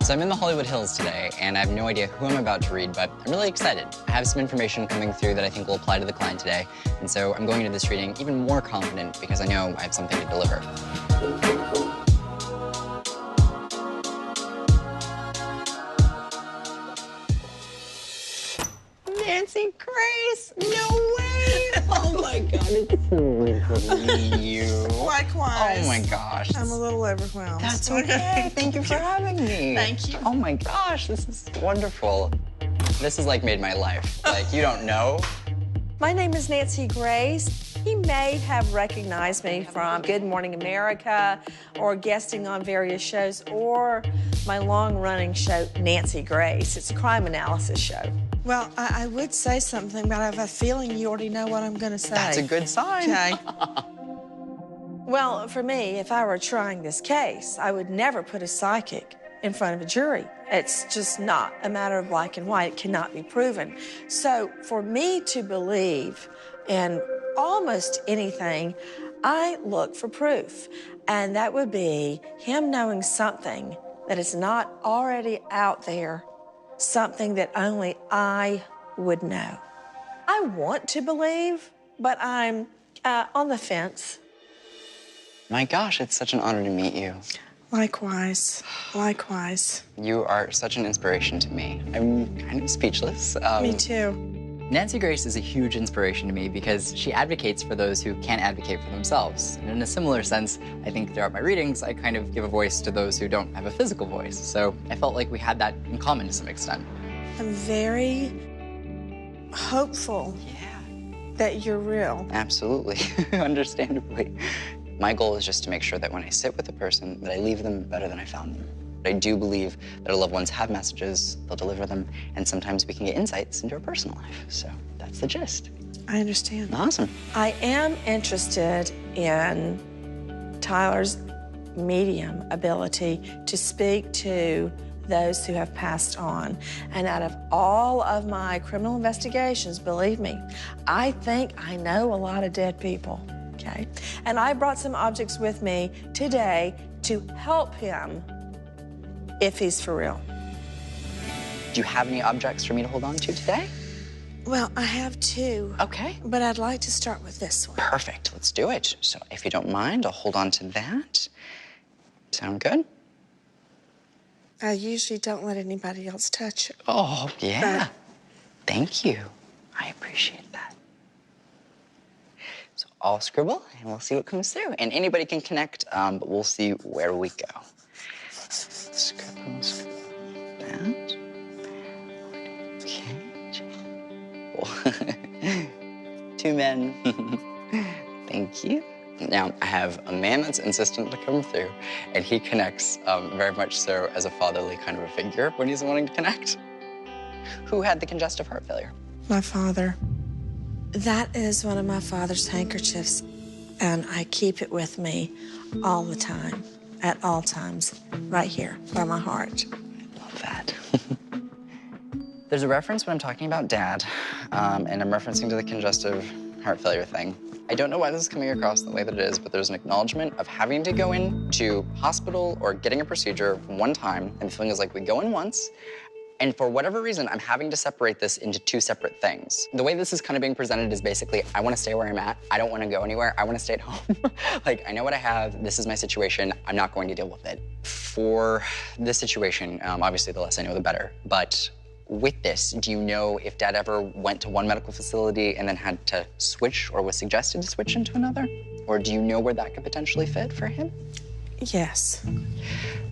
So I'm in the Hollywood Hills today, and I have no idea who I'm about to read, but I'm really excited. I have some information coming through that I think will apply to the client today, and so I'm going into this reading even more confident because I know I have something to deliver. Nancy Grace! No way! Oh my God, it's so wonderful to meet you. Likewise. Oh my gosh. I'm a little overwhelmed. That's okay. Thank you for having me. Thank you. Oh my gosh, this is wonderful. This has like made my life. Like, you don't know. My name is Nancy Grace. He may have recognized me from Good Morning America or guesting on various shows or my long-running show, Nancy Grace. It's a crime analysis show. Well, I would say something, but I have a feeling you already know what I'm going to say. That's a good sign. Okay. Well, for me, if I were trying this case, I would never put a psychic in front of a jury. It's just not a matter of black and white. It cannot be proven. So for me to believe in almost anything, I look for proof. And that would be him knowing something that is not already out there, something that only I would know. I want to believe, but I'm on the fence. My gosh, it's such an honor to meet you. Likewise. Likewise. You are such an inspiration to me. I'm kind of speechless. Me too. Nancy Grace is a huge inspiration to me because she advocates for those who can't advocate for themselves. And in a similar sense, I think throughout my readings, I kind of give a voice to those who don't have a physical voice. So I felt like we had that in common to some extent. I'm very hopeful that you're real. Absolutely, understandably. My goal is just to make sure that when I sit with a person, that I leave them better than I found them. I do believe that our loved ones have messages, they'll deliver them, and sometimes we can get insights into our personal life. So that's the gist. I understand. Awesome. I am interested in Tyler's medium ability to speak to those who have passed on. And out of all of my criminal investigations, believe me, I think I know a lot of dead people, okay? And I brought some objects with me today to help him if he's for real. Do you have any objects for me to hold on to today? Well, I have two. Okay. But I'd like to start with this one. Perfect, let's do it. So if you don't mind, I'll hold on to that. Sound good? I usually don't let anybody else touch it. Oh, yeah. Thank you. I appreciate that. So I'll scribble, and we'll see what comes through. And anybody can connect, but we'll see where we go. Scribble, scribble, that. Okay. Two men. Thank you. Now, I have a man that's insistent to come through, and he connects very much so as a fatherly kind of a figure when he's wanting to connect. Who had the congestive heart failure? My father. That is one of my father's handkerchiefs, and I keep it with me all the time, at all times, right here by my heart. I love that. There's a reference when I'm talking about Dad, and I'm referencing to the congestive heart failure thing. I don't know why this is coming across the way that it is, but there's an acknowledgement of having to go into hospital or getting a procedure one time, and the feeling is like we go in once, and for whatever reason, I'm having to separate this into two separate things. The way this is kind of being presented is basically, I want to stay where I'm at. I don't want to go anywhere. I want to stay at home. Like, I know what I have. This is my situation. I'm not going to deal with it. For this situation, obviously, the less I know, the better. But with this, do you know if Dad ever went to one medical facility and then had to switch or was suggested to switch into another? Or do you know where that could potentially fit for him? Yes.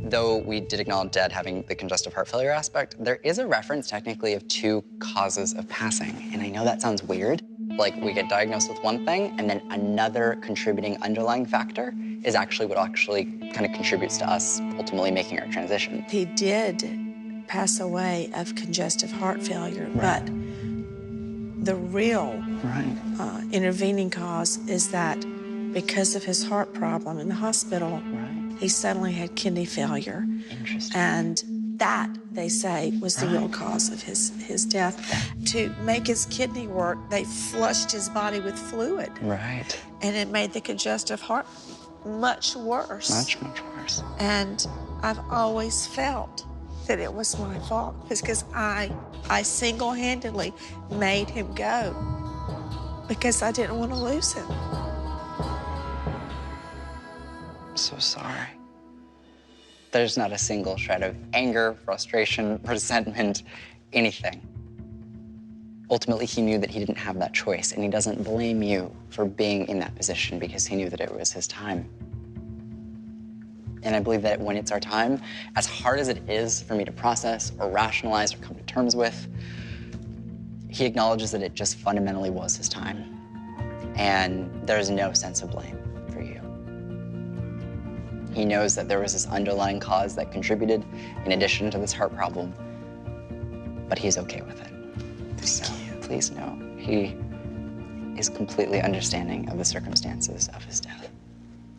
Though we did acknowledge Dad having the congestive heart failure aspect, there is a reference technically of two causes of passing. And I know that sounds weird. Like, we get diagnosed with one thing and then another contributing underlying factor is actually what actually kind of contributes to us ultimately making our transition. He did pass away of congestive heart failure, but the real intervening cause is that because of his heart problem in the hospital, he suddenly had kidney failure. Interesting. And that, they say, was the real cause of his death. To make his kidney work, they flushed his body with fluid. Right. And it made the congestive heart much worse. Much, much worse. And I've always felt that it was my fault because I single-handedly made him go because I didn't want to lose him. I'm so sorry. There's not a single shred of anger, frustration, resentment, anything. Ultimately, he knew that he didn't have that choice, and he doesn't blame you for being in that position because he knew that it was his time. And I believe that when it's our time, as hard as it is for me to process or rationalize or come to terms with, he acknowledges that it just fundamentally was his time. And there's no sense of blame for you. He knows that there was this underlying cause that contributed in addition to this heart problem, but he's okay with it. So please know, he is completely understanding of the circumstances of his death.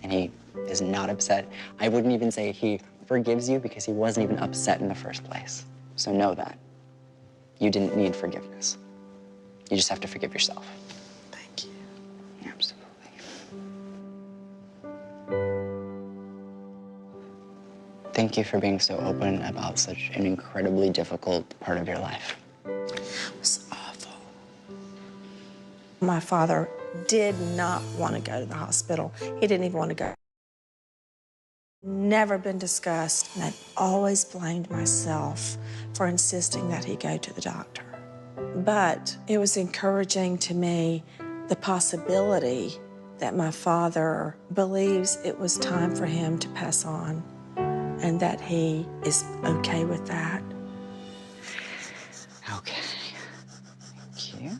And he is not upset. I wouldn't even say he forgives you because he wasn't even upset in the first place. So know that. You didn't need forgiveness. You just have to forgive yourself. Thank you. Absolutely. Thank you for being so open about such an incredibly difficult part of your life. It was awful. My father did not want to go to the hospital. He didn't even want to go. Never been discussed, and I've always blamed myself for insisting that he go to the doctor. But it was encouraging to me the possibility that my father believes it was time for him to pass on and that he is okay with that. Okay. Thank you.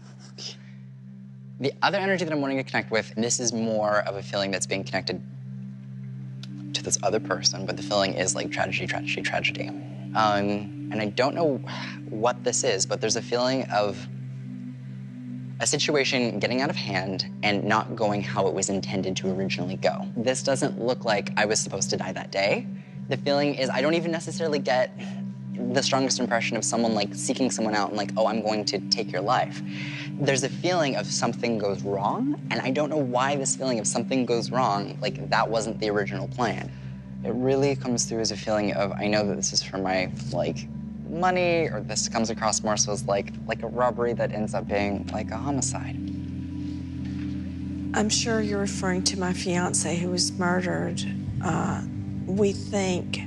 The other energy that I'm wanting to connect with, and this is more of a feeling that's being connected to this other person, but the feeling is like tragedy, tragedy, tragedy. And I don't know what this is, but there's a feeling of a situation getting out of hand and not going how it was intended to originally go. This doesn't look like I was supposed to die that day. The feeling is I don't even necessarily get the strongest impression of someone like seeking someone out and like, oh, I'm going to take your life. There's a feeling of something goes wrong, and I don't know why this feeling of something goes wrong, like that wasn't the original plan. It really comes through as a feeling of, I know that this is for my, like, money, or this comes across more so as like a robbery that ends up being like a homicide. I'm sure you're referring to my fiance who was murdered, we think,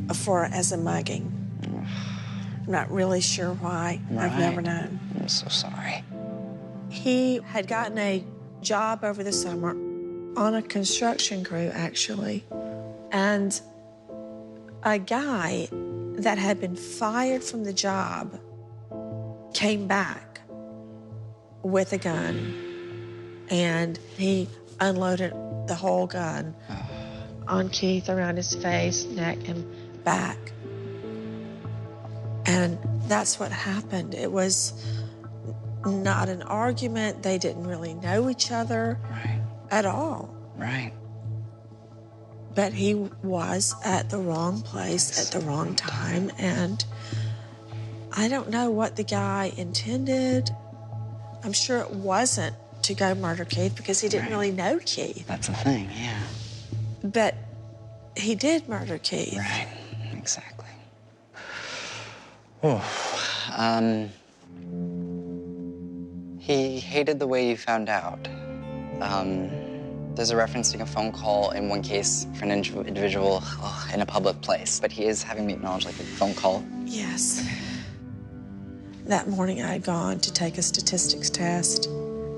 as a mugging. I'm not really sure why. Right. I've never known. I'm so sorry. He had gotten a job over the summer on a construction crew, actually. And a guy that had been fired from the job came back with a gun, and he unloaded the whole gun on Keith around his face, neck, and back. And that's what happened. It was not an argument. They didn't really know each other at all. Right. But he was at the wrong place at the wrong time, and I don't know what the guy intended. I'm sure it wasn't to go murder Keith because he didn't really know Keith. That's the thing, yeah. But he did murder Keith. Right, exactly. Oh, he hated the way you found out. There's a reference to a phone call in one case for an individual in a public place, but he is having me acknowledge like a phone call. Yes. That morning I had gone to take a statistics test,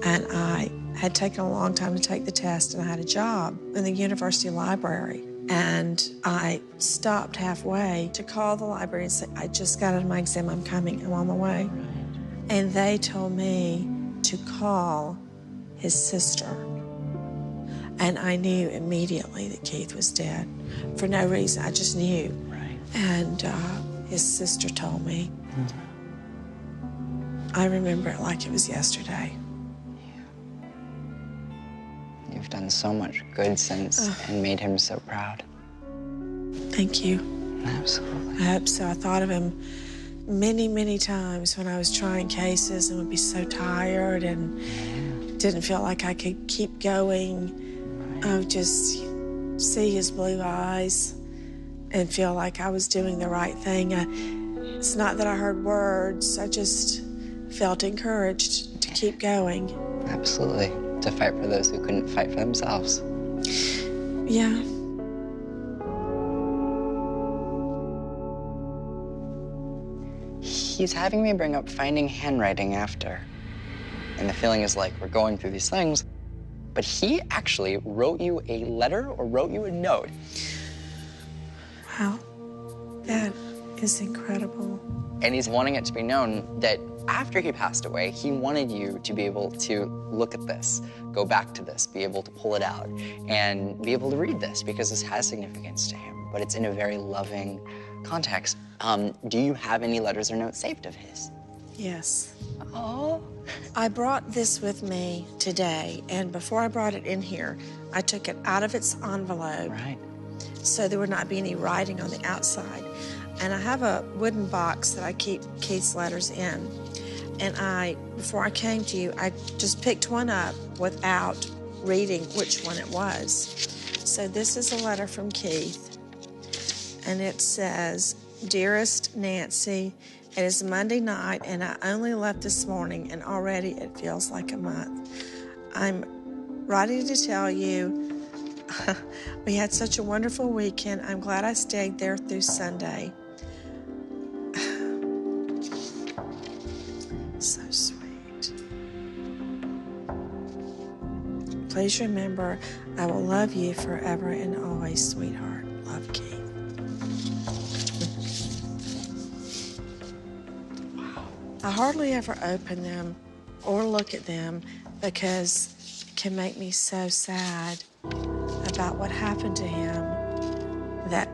and I had taken a long time to take the test, and I had a job in the university library. And I stopped halfway to call the library and say, I just got out of my exam, I'm coming, I'm on my way. Right. And they told me to call his sister. And I knew immediately that Keith was dead. For no reason, I just knew. Right. And his sister told me. I remember it like it was yesterday. You've done so much good since and made him so proud. Thank you. Absolutely. I hope so. I thought of him many, many times when I was trying cases and would be so tired and didn't feel like I could keep going. I would just see his blue eyes and feel like I was doing the right thing. It's not that I heard words, I just felt encouraged to keep going. Absolutely. To fight for those who couldn't fight for themselves. Yeah. He's having me bring up finding handwriting after. And the feeling is like we're going through these things, but he actually wrote you a letter or wrote you a note. Wow. That is incredible. And he's wanting it to be known that after he passed away, he wanted you to be able to look at this, go back to this, be able to pull it out, and be able to read this because this has significance to him, but it's in a very loving context. Do you have any letters or notes saved of his? Yes. Oh. I brought this with me today, and before I brought it in here, I took it out of its envelope. Right. So there would not be any writing on the outside. And I have a wooden box that I keep Keith's letters in. And before I came to you, I just picked one up without reading which one it was. So this is a letter from Keith, and it says, "Dearest Nancy, it is Monday night, and I only left this morning, and already it feels like a month. I'm writing to tell you we had such a wonderful weekend. I'm glad I stayed there through Sunday." So sweet. "Please remember, I will love you forever and always, sweetheart. Love, Keith." I hardly ever open them or look at them because it can make me so sad about what happened to him that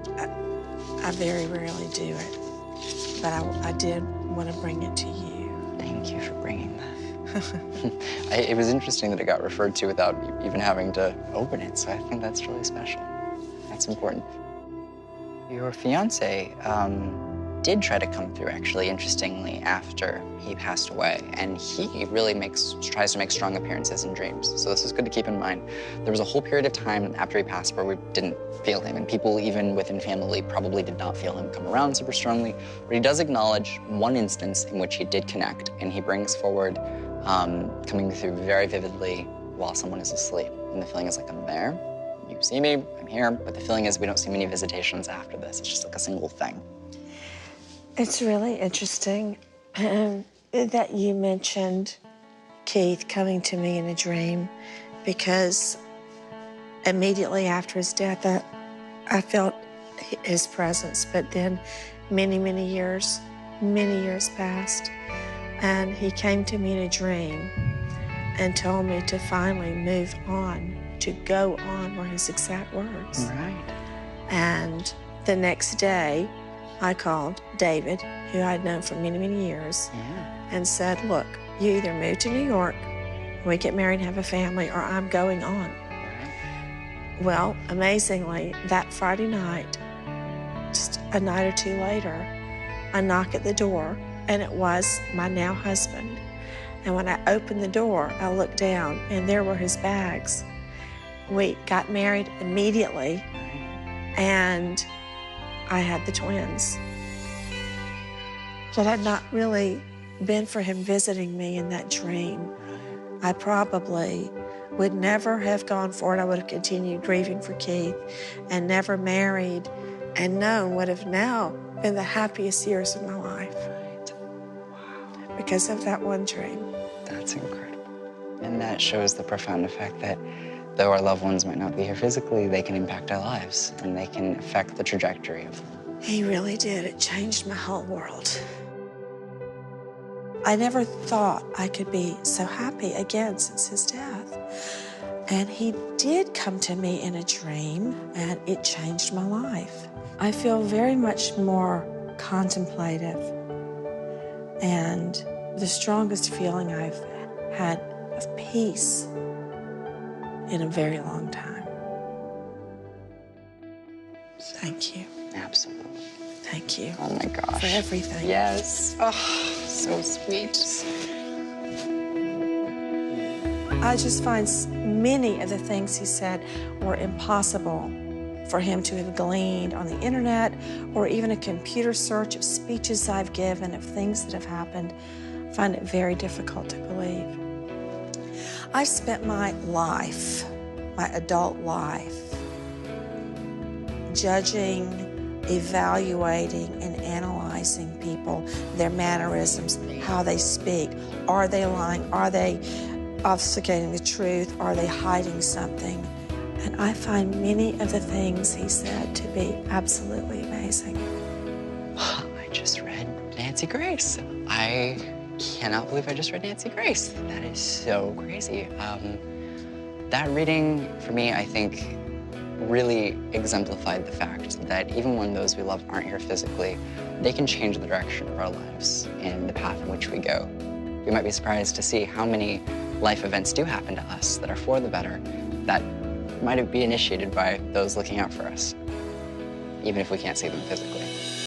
I very rarely do it. But I did want to bring it to you. Thank you for bringing that. It was interesting that it got referred to without even having to open it, so I think that's really special. That's important. Your fiance did try to come through, actually, interestingly, after he passed away, and he really tries to make strong appearances in dreams. So this is good to keep in mind. There was a whole period of time after he passed where we didn't feel him, and people even within family probably did not feel him come around super strongly, but he does acknowledge one instance in which he did connect, and he brings forward coming through very vividly while someone is asleep. And the feeling is like, I'm there, you see me, I'm here, but the feeling is we don't see many visitations after this. It's just like a single thing. It's really interesting that you mentioned Keith coming to me in a dream, because immediately after his death, I felt his presence, but then many years passed, and he came to me in a dream and told me to finally move on, to go on, were his exact words. Right. And the next day, I called David, who I'd known for many years, and said, look, you either move to New York, we get married and have a family, or I'm going on. Well, amazingly, that Friday night, just a night or two later, I knock at the door, and it was my now husband. And when I opened the door, I looked down, and there were his bags. We got married immediately, and I had the twins. If it had not really been for him visiting me in that dream, I probably would never have gone forward. I would have continued grieving for Keith and never married, and known would have now been the happiest years of my life. Wow. Because of that one dream. That's incredible. And that shows the profound effect that though our loved ones might not be here physically, they can impact our lives and they can affect the trajectory of them. He really did. It changed my whole world. I never thought I could be so happy again since his death. And he did come to me in a dream, and it changed my life. I feel very much more contemplative, and the strongest feeling I've had of peace in a very long time. Thank you. Absolutely. Thank you. Oh my gosh. For everything. Yes. Oh, so sweet. I just find many of the things he said were impossible for him to have gleaned on the internet or even a computer search of speeches I've given, of things that have happened. I find it very difficult to believe. I spent my life, my adult life, judging, evaluating, and analyzing people, their mannerisms, how they speak. Are they lying? Are they obfuscating the truth? Are they hiding something? And I find many of the things he said to be absolutely amazing. I just read Nancy Grace. I cannot believe I just read Nancy Grace. That is so crazy. That reading, for me, I think, really exemplified the fact that even when those we love aren't here physically, they can change the direction of our lives and the path in which we go. We might be surprised to see how many life events do happen to us that are for the better, that might be initiated by those looking out for us, even if we can't see them physically.